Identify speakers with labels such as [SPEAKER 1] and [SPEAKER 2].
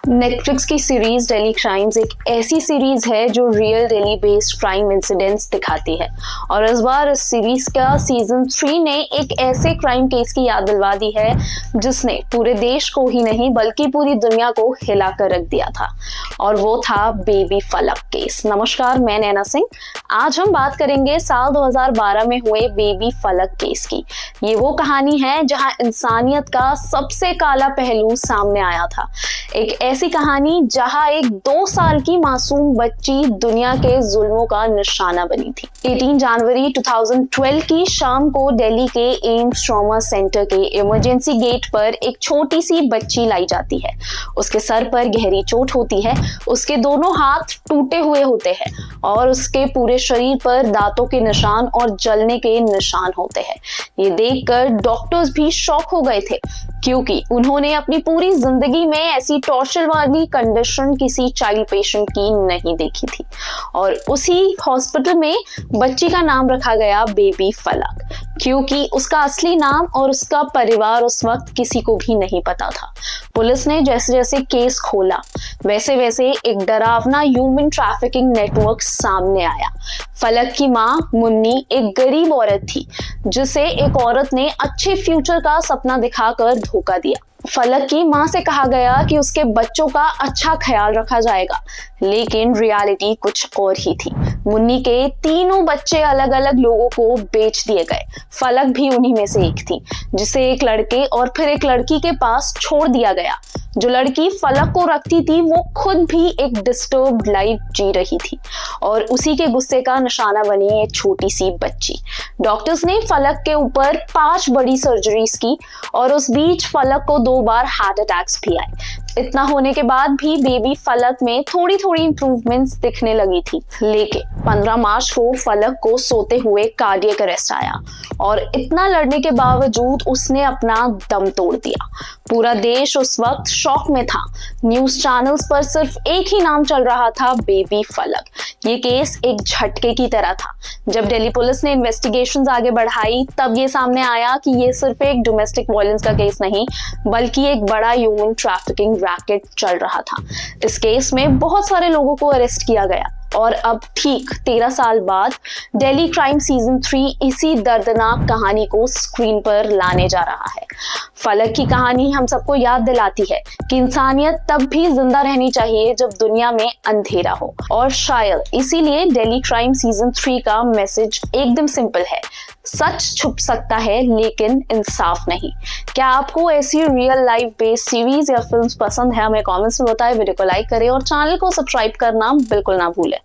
[SPEAKER 1] Netflix की series daily crimes एक ऐसी सीरीज है जो real daily based crime incidents दिखाती है। और इस बार इस सीरीज का सीजन 3 ने एक ऐसे क्राइम केस की याद दिलवा दी है जिसने पूरे देश को ही नहीं बल्कि पूरी दुनिया को हिला कर रख दिया था, और वो था बेबी फलक केस। नमस्कार, मैं नैना सिंह। आज हम बात करेंगे साल 2012 में हुए बेबी फलक केस की। ये वो कहानी है जहां इंसानियत का सबसे काला पहलू सामने आया था। एक ऐसी कहानी जहां एक 2 साल की मासूम बच्ची दुनिया के जुल्मों का निशाना बनी थी। 18 जनवरी 2012 की शाम को दिल्ली के एम्स ट्रॉमा सेंटर के इमरजेंसी गेट पर एक छोटी सी बच्ची लाई जाती है। उसके सर पर गहरी चोट होती है, उसके दोनों हाथ टूटे हुए होते हैं और उसके पूरे शरीर पर दांतों के निशान और जलने के निशान होते हैं। ये देखकर डॉक्टर्स भी शॉक हो गए थे, क्योंकि उन्होंने अपनी पूरी जिंदगी में ऐसी टॉर्चर वाली कंडीशन किसी चाइल्ड पेशेंट की नहीं देखी थी। और उसी हॉस्पिटल में बच्ची का नाम रखा गया बेबी फलक, क्योंकि उसका असली नाम और उसका परिवार उस वक्त किसी को भी नहीं पता था। पुलिस ने जैसे जैसे केस खोला वैसे वैसे एक डरावना ह्यूमन ट्रैफिकिंग नेटवर्क सामने आया। फलक की माँ मुन्नी एक गरीब औरत थी जिसे एक औरत ने अच्छे फ्यूचर का सपना दिखाकर धोखा दिया। फलक की माँ से कहा गया कि उसके बच्चों का अच्छा ख्याल रखा जाएगा, लेकिन रियलिटी कुछ और ही थी। मुन्नी के तीनों बच्चे अलग अलग लोगों को बेच दिए गए। फलक भी उन्हीं में से एक थी, जिसे एक लड़के और फिर एक लड़की के पास छोड़ दिया गया। जो लड़की फलक को रखती थी वो खुद भी एक डिस्टर्ब्ड लाइफ जी रही थी, और उसी के गुस्से का निशाना बनी एक छोटी सी बच्ची। डॉक्टर्स ने फलक के ऊपर 5 बड़ी सर्जरीज की, और उस बीच फलक को 2 बार हार्ट अटैक्स भी आए। इतना होने के बाद भी बेबी फलक में थोड़ी थोड़ी इंप्रूवमेंट्स दिखने लगी थी, लेकिन 15 मार्च को फलक को सोते हुए कार्डियक अरेस्ट आया, और इतना लड़ने के बावजूद उसने अपना दम तोड़ दिया। पूरा देश उस वक्त शॉक में था। न्यूज चैनल्स पर सिर्फ एक ही नाम चल रहा था, बेबी फलक। ये केस एक झटके की तरह था। जब दिल्ली पुलिस ने इन्वेस्टिगेशंस आगे बढ़ाई तब ये सामने आया कि ये सिर्फ एक डोमेस्टिक वायलेंस का केस नहीं बल्कि एक बड़ा ह्यूमन ट्रैफिकिंग रैकेट चल रहा था। इस केस में बहुत सारे लोगों को अरेस्ट किया गया, और अब ठीक 13 साल बाद डेली क्राइम सीजन 3 इसी दर्दनाक कहानी को स्क्रीन पर लाने जा रहा है। फलक की कहानी हम सबको याद दिलाती है कि इंसानियत तब भी जिंदा रहनी चाहिए जब दुनिया में अंधेरा हो, और शायद इसीलिए डेली क्राइम सीजन 3 का मैसेज एकदम सिंपल है। सच छुप सकता है लेकिन इंसाफ नहीं। क्या आपको ऐसी रियल लाइफ बेस्ड सीरीज या फिल्म्स पसंद है? हमें कमेंट्स में बताएं, वीडियो को लाइक करें और चैनल को सब्सक्राइब करना बिल्कुल ना भूलें।